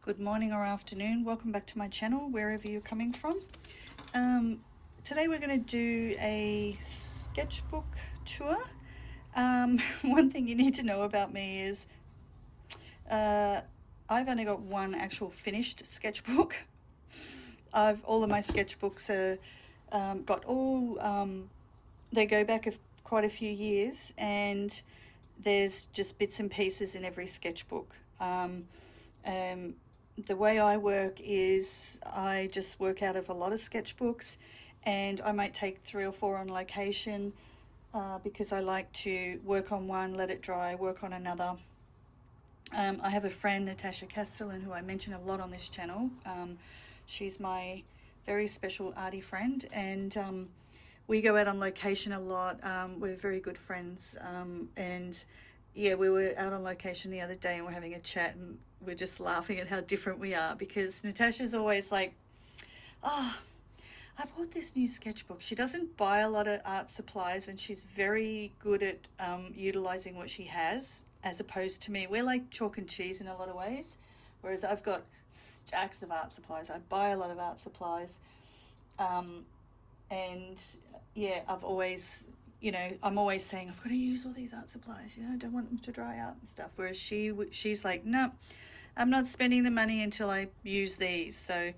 good morning or afternoon. Welcome back to my channel, wherever you're coming from. Today we're going to do a sketchbook tour. One thing you need to know about me is I've only got one actual finished sketchbook. All of my sketchbooks are they go back quite a few years, and there's just bits and pieces in every sketchbook. The way I work is I just work out of a lot of sketchbooks, and I might take 3 or 4 on location because I like to work on one, let it dry, work on another. I have a friend, Natasha Castellan, who I mention a lot on this channel. She's my very special arty friend, and we go out on location a lot. We're very good friends, and yeah, we were out on location the other day and we're having a chat, and we're just laughing at how different we are, because Natasha's always like, oh, I bought this new sketchbook. She doesn't buy a lot of art supplies, and she's very good at utilizing what she has, as opposed to me. We're like chalk and cheese in a lot of ways, whereas I've got stacks of art supplies. I buy a lot of art supplies, and yeah, I've always, I'm always saying I've got to use all these art supplies, I don't want them to dry out and stuff, whereas she's like, no, I'm not spending the money until I use these. So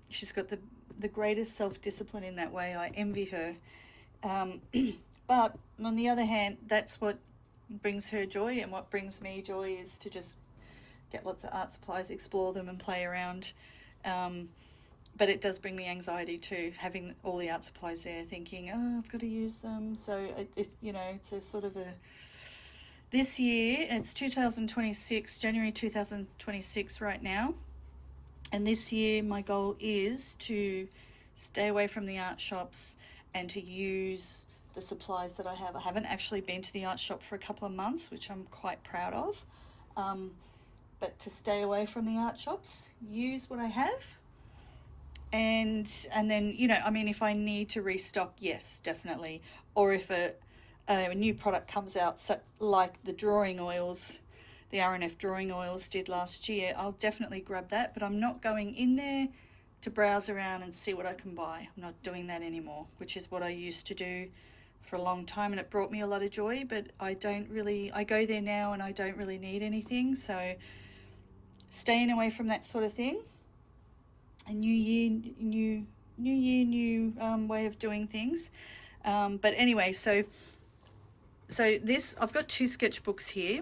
she's got the greatest self-discipline in that way. I envy her. But on the other hand, that's what brings her joy, and what brings me joy is to just get lots of art supplies, explore them and play around. But it does bring me anxiety too, having all the art supplies there, thinking, oh, I've got to use them. So it's a sort of this year, it's 2026, January 2026 right now. And this year my goal is to stay away from the art shops and to use the supplies that I have. I haven't actually been to the art shop for a couple of months, which I'm quite proud of. But to stay away from the art shops, use what I have. And then, if I need to restock, yes, definitely. Or if a new product comes out, so like the drawing oils, the RNF drawing oils did last year, I'll definitely grab that. But I'm not going in there to browse around and see what I can buy. I'm not doing that anymore, which is what I used to do for a long time, and it brought me a lot of joy. But I go there now and I don't really need anything. So staying away from that sort of thing. A new year, new way of doing things. But anyway, so this, I've got 2 sketchbooks here.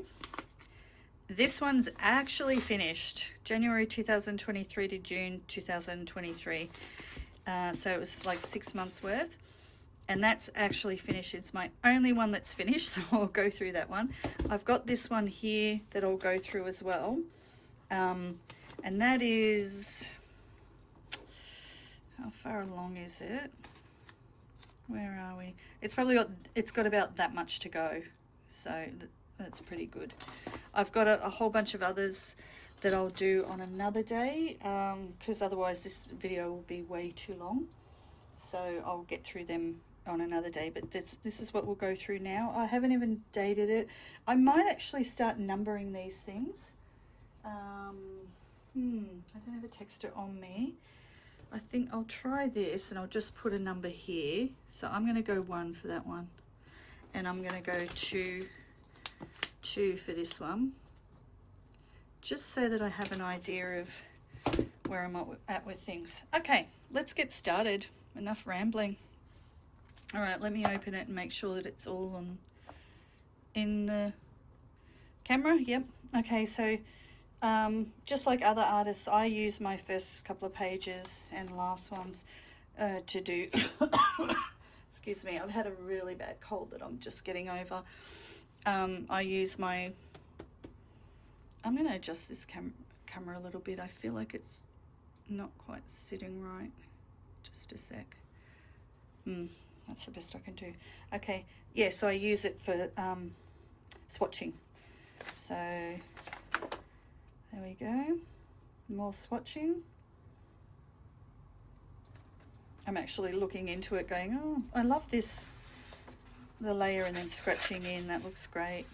This one's actually finished January 2023 to June 2023. So it was like 6 months worth. And that's actually finished. It's my only one that's finished, so I'll go through that one. I've got this one here that I'll go through as well. And that is... how far along is it? Where are we? It's got about that much to go, so that's pretty good. I've got a whole bunch of others that I'll do on another day, because otherwise this video will be way too long. So I'll get through them on another day, but this is what we'll go through now. I haven't even dated it. I might actually start numbering these things. I don't have a texter on me. I think I'll try this, and I'll just put a number here. So I'm going to go 1 for that one, and I'm going to go 2 for this one, just so that I have an idea of where I'm at with things. Okay, let's get started. Enough rambling. All right, let me open it and make sure that it's all in the camera. Yep. Okay, so just like other artists, I use my first couple of pages and last ones to do excuse me, I've had a really bad cold that I'm just getting over. I use I'm going to adjust this camera a little bit. I feel like it's not quite sitting right. Just a sec. That's the best I can do. Okay, yeah, so I use it for swatching. So there we go, more swatching. I'm actually looking into it going, oh, I love this, the layer and then scratching in, that looks great.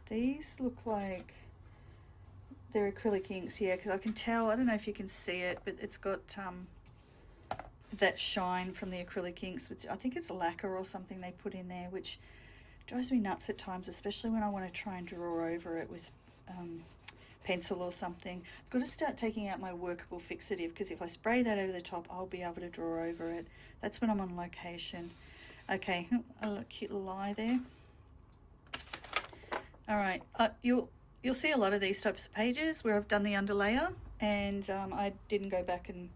These look like they're acrylic inks, yeah, because I can tell, I don't know if you can see it, but it's got that shine from the acrylic inks, which I think it's lacquer or something they put in there, which drives me nuts at times, especially when I want to try and draw over it with pencil or something. I've got to start taking out my workable fixative, because if I spray that over the top, I'll be able to draw over it. That's when I'm on location. Okay, a cute little eye there. All right, you'll see a lot of these types of pages where I've done the underlayer, and I didn't go back and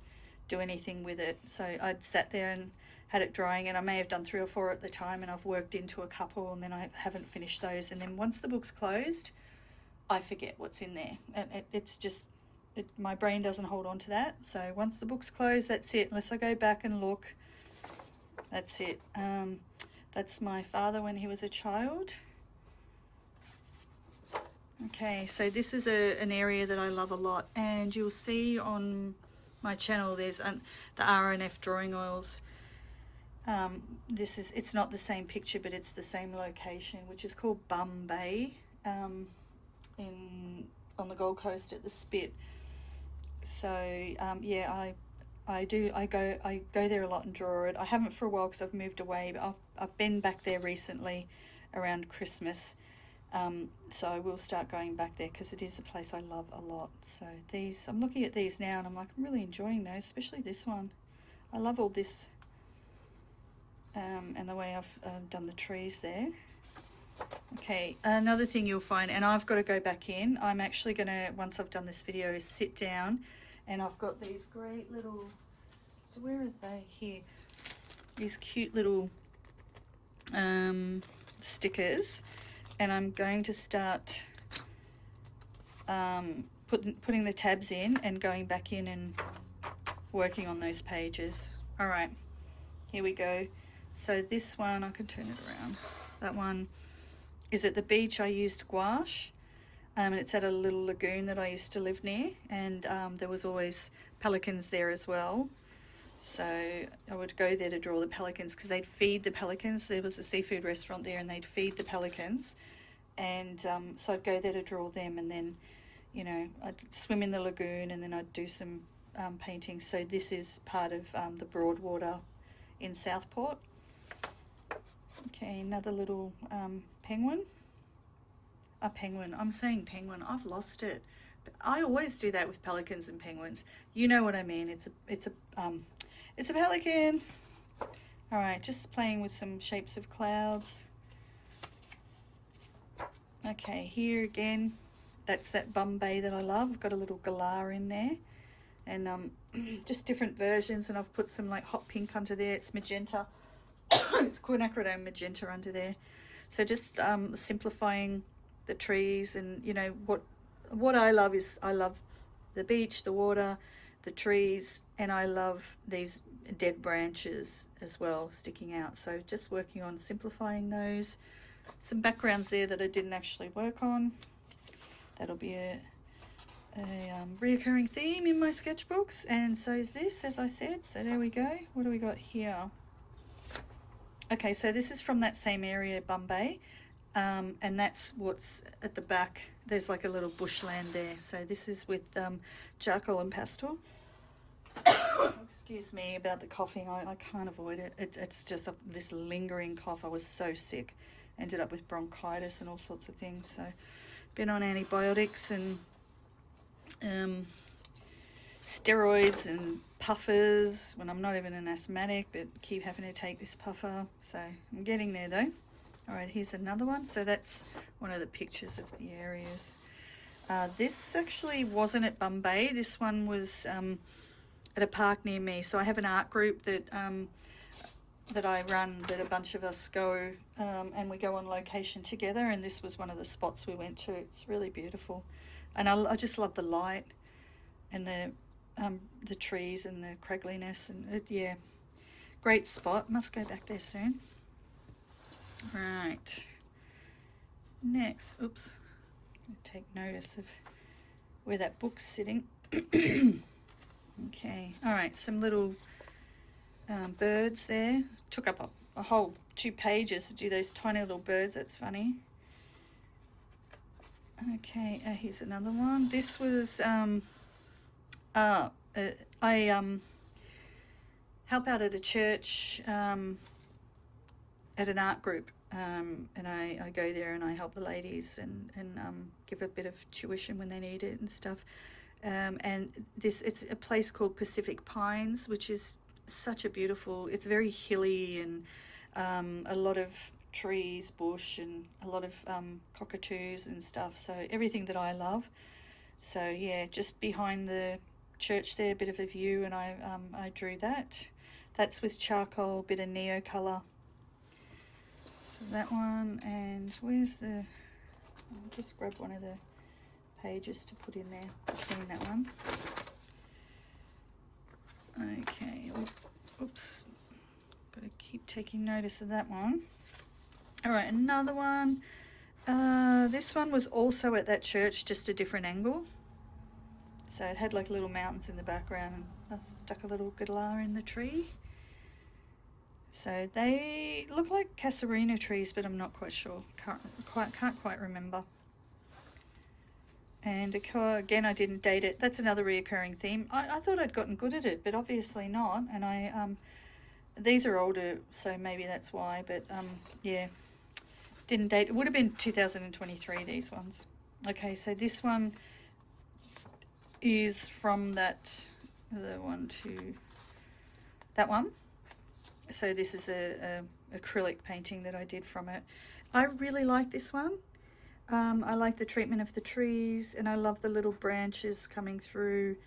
do anything with it. So I'd sat there and had it drying, and I may have done 3 or 4 at the time, and I've worked into a couple, and then I haven't finished those. And then once the book's closed, I forget what's in there. It's just, my brain doesn't hold on to that. So once the book's closed, that's it. Unless I go back and look, that's it. That's my father when he was a child. Okay, so this is an area that I love a lot, and you'll see on my channel there's the R&F drawing oils. It's not the same picture, but it's the same location, which is called Bum Bay, on the Gold Coast at the Spit. So yeah, I go there a lot and draw it. I haven't for a while because I've moved away, but I've been back there recently around Christmas. So I will start going back there because it is a place I love a lot. So I'm looking at these now, and I'm like, I'm really enjoying those, especially this one. I love all this, and the way I've done the trees there. Okay, another thing you'll find, and I've got to go back in, I'm actually going to, once I've done this video, sit down, and I've got these great little, where are they? Here. These cute little stickers. And I'm going to start putting the tabs in and going back in and working on those pages. All right, here we go. So this one, I can turn it around. That one is at the beach. I used gouache, and it's at a little lagoon that I used to live near, and there was always pelicans there as well. So I would go there to draw the pelicans because they'd feed the pelicans. There was a seafood restaurant there, and they'd feed the pelicans. And so I'd go there to draw them, and then, you know, I'd swim in the lagoon, and then I'd do some painting. So this is part of the Broadwater in Southport. Okay, another little penguin. A penguin. I'm saying penguin. I've lost it. But I always do that with pelicans and penguins. You know what I mean. It's a pelican. All right, just playing with some shapes of clouds. Okay, here again, that's that Bum Bay that I love. I've got a little galah in there, and just different versions, and I've put some like hot pink under there. It's magenta. It's quinacridone magenta under there. So just simplifying the trees, and you know what I love is I love the beach, the water, the trees, and I love these dead branches as well sticking out. So just working on simplifying those. Some backgrounds there that I didn't actually work on. That'll be a reoccurring theme in my sketchbooks, and so is this, as I said. So there we go. What do we got here? Okay, so this is from that same area, Bum Bay, and that's what's at the back. There's like a little bushland there. So this is with charcoal and pastel. Excuse me about the coughing. I can't avoid it. It's just this lingering cough. I was so sick. Ended up with bronchitis and all sorts of things. So been on antibiotics and steroids and puffers when I'm not even an asthmatic, but keep having to take this puffer. So I'm getting there though. All right, here's another one. So that's one of the pictures of the areas. This actually wasn't at Bum Bay. This one was at a park near me. So I have an art group that I run, that a bunch of us go, and we go on location together, and this was one of the spots we went to. It's really beautiful, and I just love the light and the trees and the craggliness, and yeah, great spot. Must go back there soon. Right, next, oops, take notice of where that book's sitting. Okay, all right, some little birds there. Took up a whole 2 pages to do those tiny little birds. That's funny. Okay, here's another one. This was I help out at a church at an art group, and I go there and I help the ladies and give a bit of tuition when they need it and stuff. And it's a place called Pacific Pines, which is such a beautiful, it's very hilly and a lot of trees, bush, and a lot of cockatoos and stuff. So everything that I love. So yeah, just behind the church there, a bit of a view, and I drew that. That's with charcoal, bit of neo colour. So that one, and where's the? I'll just grab one of the pages to put in there. I've seen that one. Okay, oops, got to keep taking notice of that one. All right, another one. This one was also at that church, just a different angle. So it had like little mountains in the background, and I stuck a little guitar in the tree. So they look like casuarina trees, but I'm not quite sure. Can't quite remember. And again, I didn't date it. That's another reoccurring theme. I thought I'd gotten good at it, but obviously not. And these are older, so maybe that's why. But yeah, didn't date. It would have been 2023, these ones. Okay, so this one is from that one. So this is a acrylic painting that I did from it. I really like this one. I like the treatment of the trees, and I love the little branches coming through.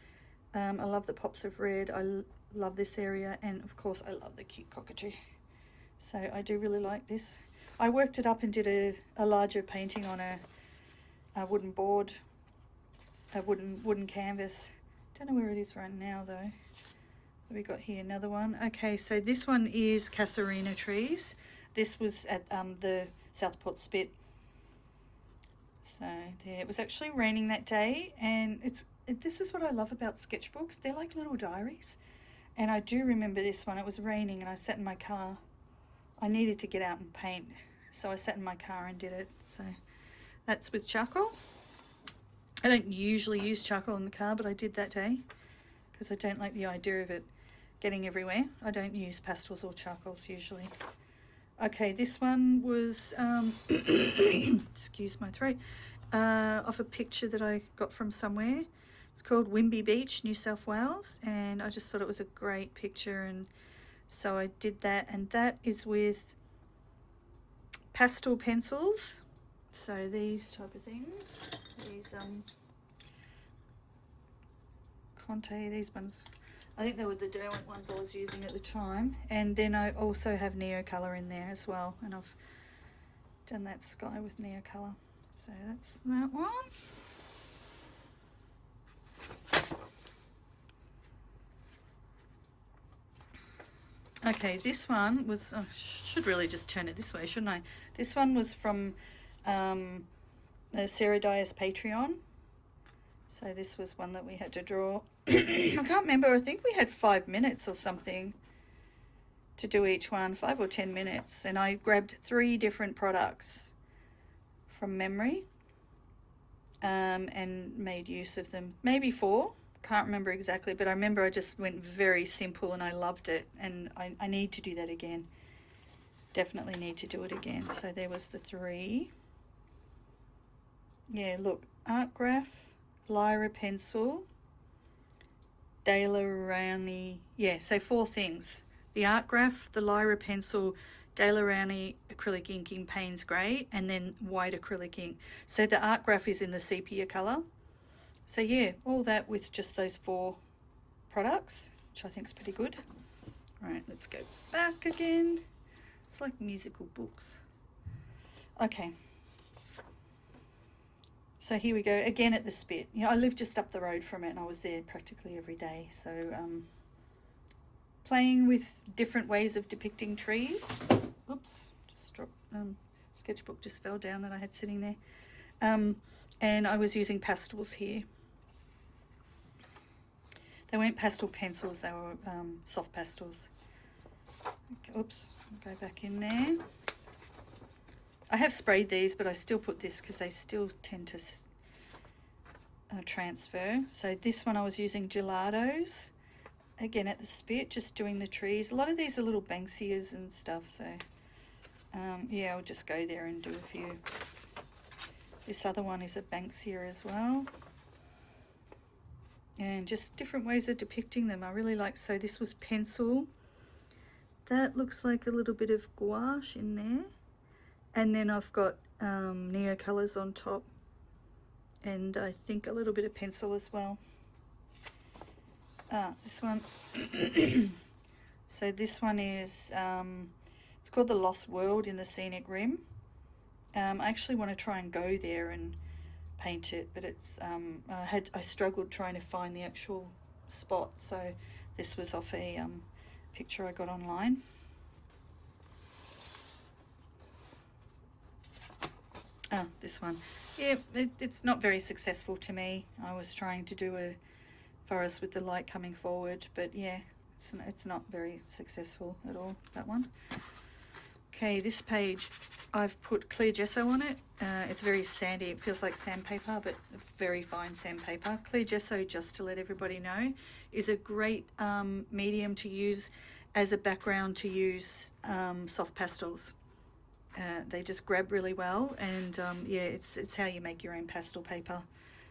I love the pops of red. I love this area, and of course I love the cute cockatoo. So I do really like this. I worked it up and did a larger painting on a wooden board, a wooden canvas. Don't know where it is right now though. What we got here? Another one. Okay, so this one is casuarina trees. This was at the Southport Spit. So there, it was actually raining that day, and this is what I love about sketchbooks. They're like little diaries. And I do remember this one. It was raining and I sat in my car. I needed to get out and paint, so I sat in my car and did it. So that's with charcoal. I don't usually use charcoal in the car, but I did that day because I don't like the idea of it getting everywhere. I don't use pastels or charcoals usually. Okay, this one was, excuse my throat, off a picture that I got from somewhere. It's called Wimby Beach, New South Wales, and I just thought it was a great picture, and so I did that, and that is with pastel pencils. So these type of things, these Conte, these ones, I think they were the Derwent ones I was using at the time. And then I also have Neo Colour in there as well, and I've done that sky with Neo Colour. So that's that one. Okay, this one was, I should really just turn it this way, shouldn't I? This one was from the Sarah Dyer's Patreon. So this was one that we had to draw. I can't remember, I think we had 5 minutes or something to do each one, 5 or 10 minutes. And I grabbed 3 different products from memory and made use of them. Maybe 4, can't remember exactly, but I remember I just went very simple and I loved it. And I need to do that again. Definitely need to do it again. So there was the 3. Yeah, look, art graph, Lyra pencil, Daler-Rowney, yeah, so 4 things. The art graph, the Lyra pencil, Daler-Rowney acrylic ink in Payne's Grey, and then white acrylic ink. So the art graph is in the sepia colour. So yeah, all that with just those 4 products, which I think is pretty good. All right, let's go back again. It's like musical books. Okay. So here we go, again at the Spit. You know, I live just up the road from it and I was there practically every day. So playing with different ways of depicting trees. Oops, just dropped, sketchbook just fell down that I had sitting there. And I was using pastels here. They weren't pastel pencils, they were soft pastels. Okay, oops, I'll go back in there. I have sprayed these, but I still put this because they still tend to transfer. So this one I was using gelatos, again at the spit, just doing the trees. A lot of these are little Banksias and stuff, so yeah, I'll just go there and do a few. This other one is a Banksia as well. And just different ways of depicting them. I really like, so this was pencil. That looks like a little bit of gouache in there. And then I've got neo colors on top. And I think a little bit of pencil as well. This one. So this one is, it's called The Lost World in the Scenic Rim. I actually want to try and go there and paint it, but it's I struggled trying to find the actual spot, so this was off a picture I got online. This one, yeah, it's not very successful to me. I was trying to do a forest with the light coming forward, but yeah, it's not very successful at all, that one. Okay, this page, I've put clear gesso on it. It's very sandy. It feels like sandpaper, but very fine sandpaper. Clear gesso, just to let everybody know, is a great medium to use as a background to use soft pastels. They just grab really well, and yeah, it's how you make your own pastel paper.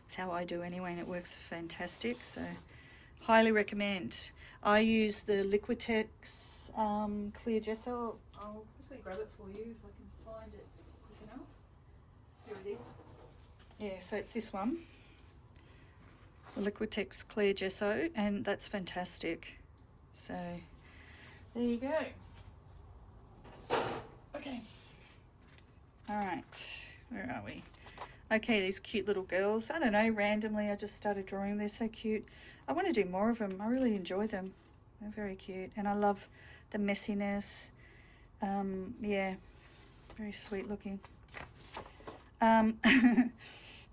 It's how I do anyway, and it works fantastic. So, highly recommend. I use the Liquitex clear gesso. I'll quickly grab it for you if I can find it quick enough. Here it is. Yeah, so it's this one, the Liquitex clear gesso, and that's fantastic. So there you go. Okay. All right, where are we? Okay, these cute little girls. I don't know, randomly I just started drawing them. They're so cute. I want to do more of them. I really enjoy them. They're very cute, and I love the messiness. Yeah, very sweet looking.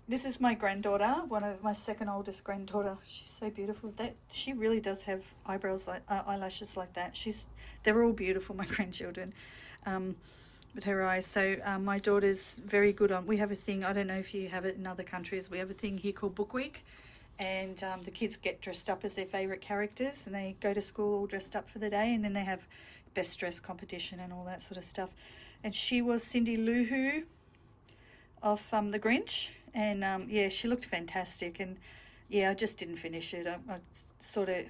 This is my granddaughter, one of my second oldest granddaughter. She's so beautiful. She really does have eyebrows like eyelashes like that. They're all beautiful, my grandchildren. But her eyes. So my daughter's very good on. We have a thing. I don't know if you have it in other countries. We have a thing here called Book Week, and the kids get dressed up as their favourite characters, and they go to school all dressed up for the day, and then they have best dress competition and all that sort of stuff. And she was Cindy Lou Who of The Grinch, and yeah, she looked fantastic. And yeah, I just didn't finish it. I sort of, it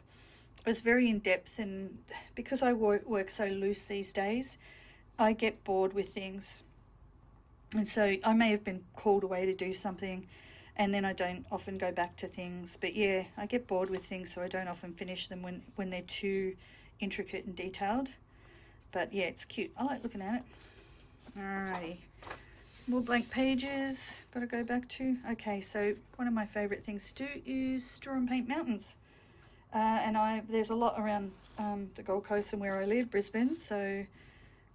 was very in depth, and because I work so loose these days, I get bored with things, and so I may have been called away to do something, and then I don't often go back to things. But yeah, I get bored with things, so I don't often finish them when they're too intricate and detailed. But yeah, it's cute. I like looking at it. Alrighty, more blank pages. Got to go back to. Okay, so one of my favourite things to do is draw and paint mountains, and there's a lot around the Gold Coast and where I live, Brisbane. So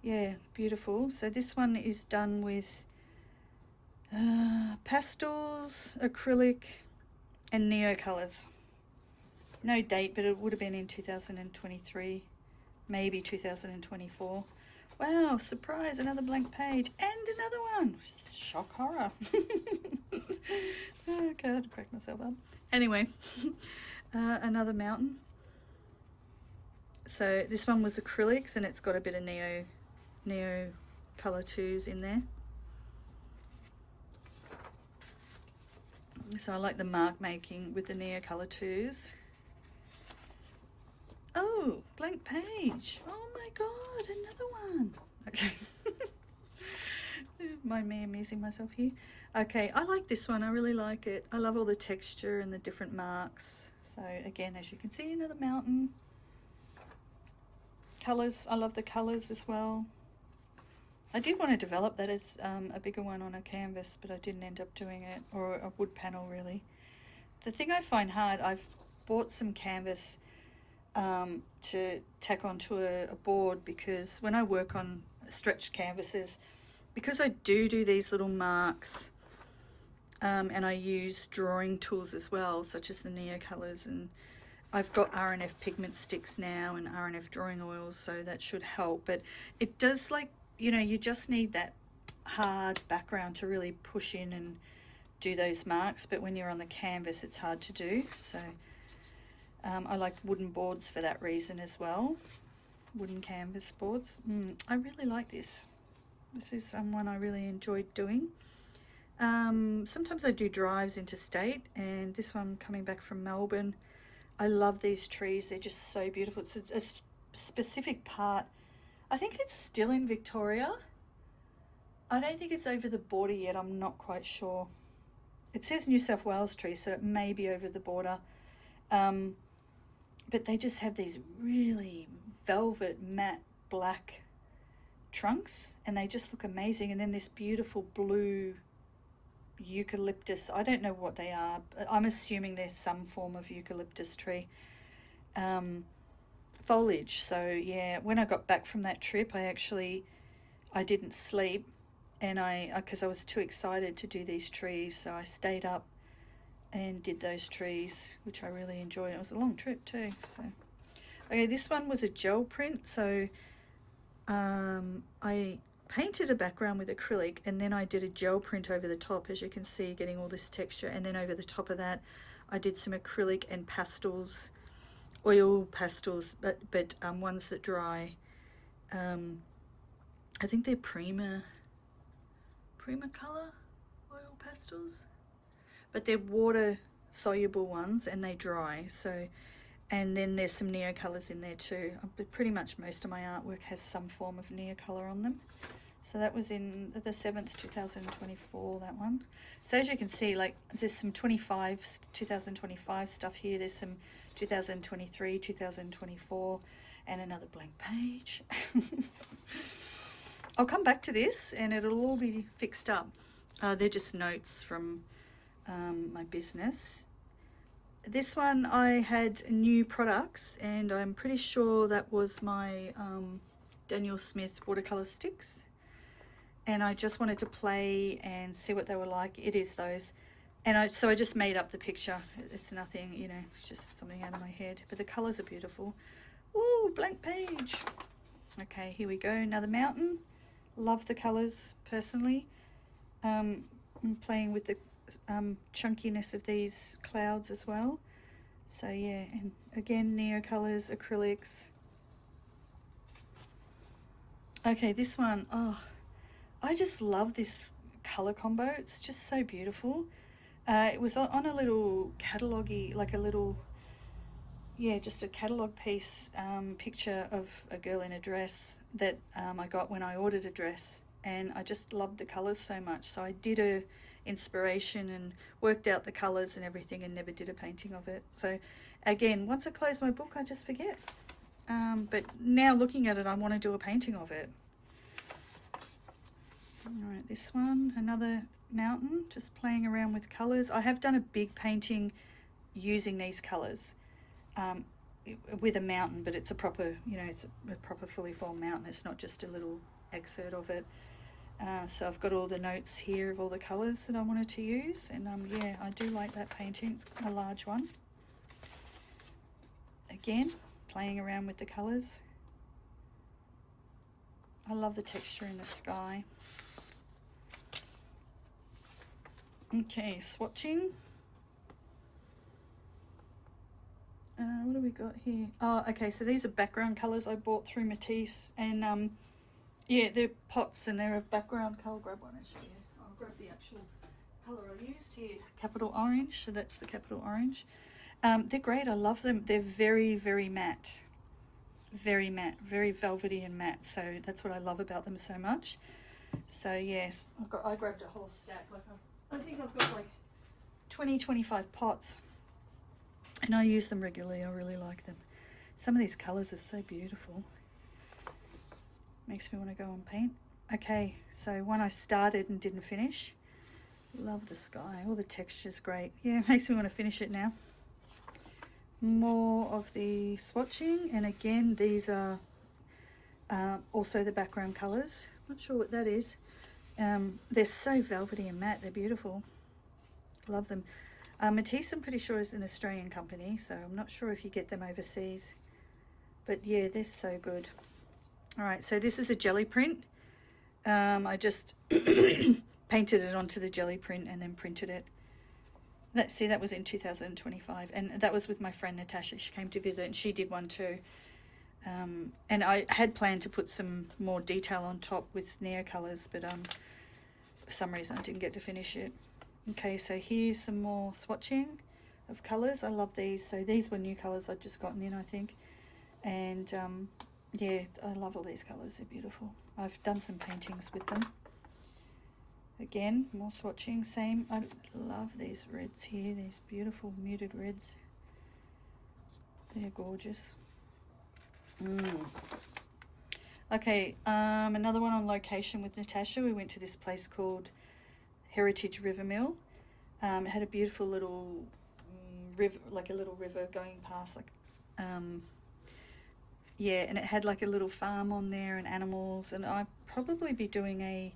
yeah, beautiful. So this one is done with pastels, acrylic, and neo colors. No date, but it would have been in 2023, maybe 2024. Wow, surprise, another blank page and another one. Shock horror. Oh, God, I had to crack myself up. Anyway, another mountain. So this one was acrylics, and it's got a bit of neo color 2s in there. So I like the mark making with the neo color 2s. Oh, blank page. Oh my God, another one. Okay. Mind me amusing myself here. Okay, I like this one. I really like it. I love all the texture and the different marks. So again, as you can see, another mountain. Colors, I love the colors as well. I did want to develop that as a bigger one on a canvas, but I didn't end up doing it, or a wood panel really. The thing I find hard, I've bought some canvas to tack onto a board, because when I work on stretched canvases, because I do these little marks, and I use drawing tools as well, such as the neo colors, and I've got RNF pigment sticks now and RNF drawing oils, so that should help. But it does, like, you know, you just need that hard background to really push in and do those marks, but when you're on the canvas it's hard to do. So I like wooden boards for that reason as well. Wooden canvas boards. I really like this. This is one I really enjoyed doing. Sometimes I do drives interstate, and this one coming back from Melbourne. I love these trees. They're just so beautiful. It's a specific part. I think it's still in Victoria. I don't think it's over the border yet. I'm not quite sure. It says New South Wales tree, so it may be over the border. But they just have these really velvet matte black trunks, and they just look amazing. And then this beautiful blue eucalyptus, I don't know what they are, but I'm assuming they're some form of eucalyptus tree foliage. So yeah, when I got back from that trip, I didn't sleep, and because I was too excited to do these trees, so I stayed up and did those trees, which I really enjoyed. It was a long trip too. So okay, this one was a gel print. So I painted a background with acrylic, and then I did a gel print over the top, as you can see, getting all this texture. And then over the top of that I did some acrylic and pastels, oil pastels, but ones that dry. I think they're Prima color oil pastels, but they're water soluble ones and they dry. So, and then there's some neo colors in there too. But pretty much most of my artwork has some form of neo color on them. So that was in the 7th 2024, that one. So as you can see, like, there's some 2025 stuff here. There's some 2023, 2024, and another blank page. I'll come back to this and it'll all be fixed up. They're just notes from my business. This one I had new products, and I'm pretty sure that was my Daniel Smith watercolor sticks, and I just wanted to play and see what they were like. It is those, and so I just made up the picture. It's nothing, you know, it's just something out of my head, but the colors are beautiful. Ooh, blank page. Okay, here we go. Another mountain. Love the colors personally. I'm playing with the chunkiness of these clouds as well. So yeah, and again, neo colors, acrylics. Okay, this one, oh, I just love this color combo. It's just so beautiful. It was on a little catalogue-y, like a little, yeah, just a catalogue piece, picture of a girl in a dress that I got when I ordered a dress, and I just loved the colors so much. So I did a inspiration and worked out the colors and everything, and never did a painting of it. So again, once I close my book, I just forget. But now looking at it, I want to do a painting of it. All right, this one, another mountain, just playing around with colors. I have done a big painting using these colors with a mountain, but it's a proper, you know, it's a proper fully formed mountain. It's not just a little excerpt of it. So I've got all the notes here of all the colors that I wanted to use, and yeah, I do like that painting. It's a large one. Again, playing around with the colors. I love the texture in the sky. Okay, swatching. What do we got here? Oh, okay, so these are background colors I bought through Matisse, and yeah, they're pots and they're a background color. Grab one and show you. I'll grab the actual color I used here. Capital Orange, so that's the Capital Orange. They're great, I love them. They're very, very matte. Very matte, very velvety and matte, so that's what I love about them so much. So yes, I grabbed a whole stack. Like I think I've got like 20-25 pots, and I use them regularly. I really like them. Some of these colors are so beautiful. Makes me want to go and paint. Okay, so one I started and didn't finish. Love the sky. All the texture's great. Yeah, makes me want to finish it now. More of the swatching, and again, these are also the background colors. Not sure what that is. They're so velvety and matte. They're beautiful. Love them. Matisse, I'm pretty sure, is an Australian company, so I'm not sure if you get them overseas. But yeah, they're so good. All right, so this is a jelly print. I just painted it onto the jelly print and then printed it. See, that was in 2025, and that was with my friend Natasha. She came to visit and she did one too. And I had planned to put some more detail on top with Neo colours, but for some reason I didn't get to finish it. Okay, so here's some more swatching of colours. I love these. So these were new colours I'd just gotten in, I think. And yeah, I love all these colours. They're beautiful. I've done some paintings with them. Again, more swatching, same. I love these reds here, these beautiful muted reds. They're gorgeous. Okay, another one on location with Natasha. We went to this place called Heritage River Mill. It had a beautiful little river, like a little river going past, like yeah, and it had like a little farm on there and animals, and I'd probably be doing a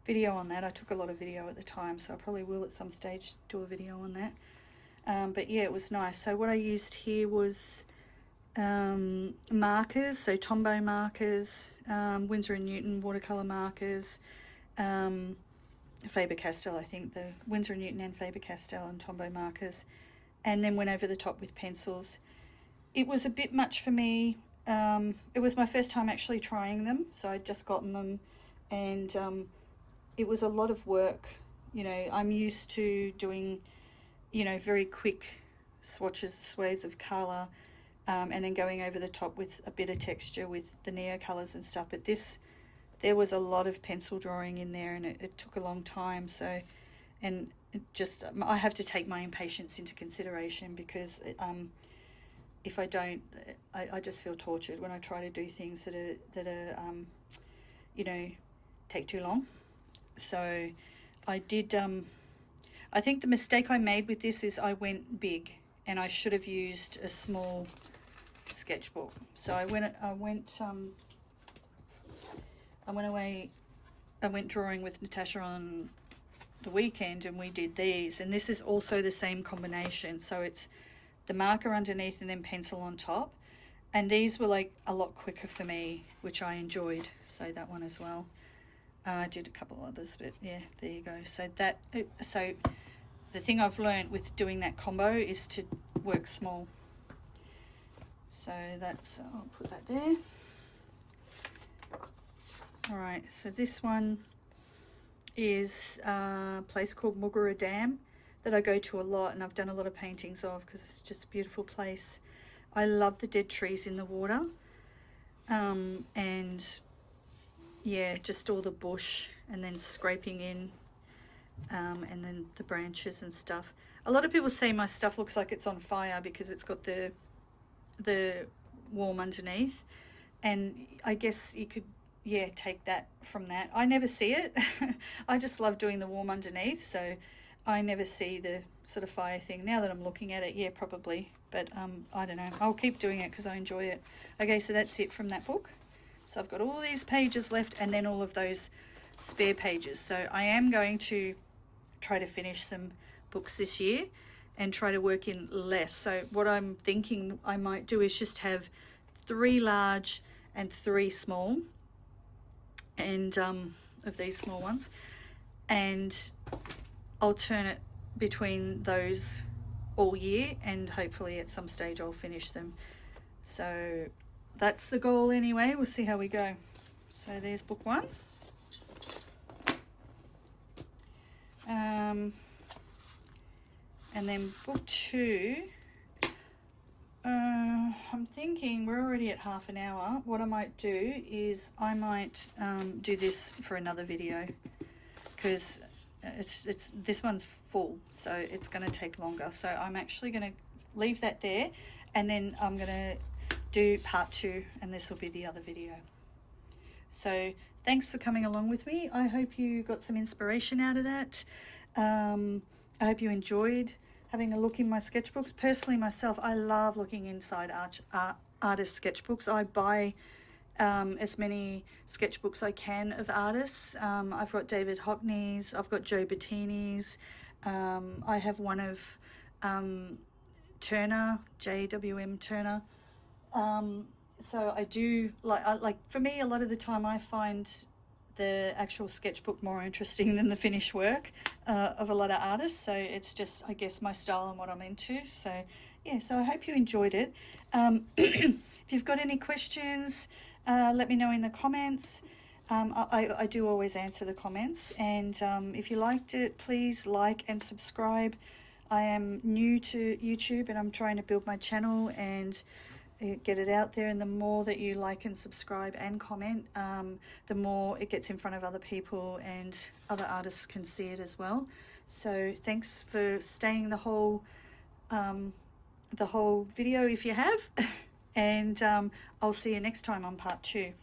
video on that. I took a lot of video at the time, so I probably will at some stage do a video on that. But yeah, it was nice. So what I used here was markers, so Tombow markers, Winsor & Newton watercolour markers, Faber-Castell, I think, the Winsor & Newton and Faber-Castell and Tombow markers, and then went over the top with pencils. It was a bit much for me. It was my first time actually trying them, so I'd just gotten them, and it was a lot of work. You know, I'm used to doing, you know, very quick swatches, swathes of colour, and then going over the top with a bit of texture with the Neo colours and stuff. But this, there was a lot of pencil drawing in there, and it took a long time. So, and it just, I have to take my impatience into consideration, because if I don't, I just feel tortured when I try to do things that are you know, take too long. So I did, I think the mistake I made with this is I went big, and I should have used a small sketchbook. So I went drawing with Natasha on the weekend, and we did these, and this is also the same combination. So it's the marker underneath and then pencil on top, and these were like a lot quicker for me, which I enjoyed. So that one as well. I did a couple others, but yeah, there you go. So the thing I've learned with doing that combo is to work small. So that's, I'll put that there. All right, so this one is a place called Muggera Dam that I go to a lot, and I've done a lot of paintings of, because it's just a beautiful place. I love the dead trees in the water, and yeah, just all the bush, and then scraping in, and then the branches and stuff. A lot of people say my stuff looks like it's on fire because it's got the warm underneath, and I guess you could, yeah, take that from that. I never see it. I just love doing the warm underneath, so I never see the sort of fire thing. Now that I'm looking at it, yeah, probably, but I don't know. I'll keep doing it because I enjoy it. Okay, so that's it from that book. So I've got all these pages left, and then all of those spare pages. So I am going to try to finish some books this year and try to work in less. So what I'm thinking I might do is just have 3 large and 3 small, and of these small ones, and alternate between those all year, and hopefully at some stage I'll finish them. So that's the goal anyway. We'll see how we go. So there's book 1. And then book 2, I'm thinking we're already at half an hour. What I might do is I might do this for another video, because it's this one's full, so it's going to take longer. So I'm actually going to leave that there, and then I'm going to do part 2, and this will be the other video. So thanks for coming along with me. I hope you got some inspiration out of that. I hope you enjoyed having a look in my sketchbooks. Personally, myself, I love looking inside artist sketchbooks. I buy as many sketchbooks I can of artists. I've got David Hockney's, I've got Joe Bettini's, I have one of Turner, JWM Turner. So I do like for me, a lot of the time I find the actual sketchbook more interesting than the finished work of a lot of artists. So it's just, I guess, my style and what I'm into. So yeah, so I hope you enjoyed it. If you've got any questions, let me know in the comments. I do always answer the comments, and if you liked it, please like and subscribe. I am new to YouTube and I'm trying to build my channel and get it out there, and the more that you like and subscribe and comment, the more it gets in front of other people and other artists can see it as well. So thanks for staying the whole video if you have, and I'll see you next time on part 2.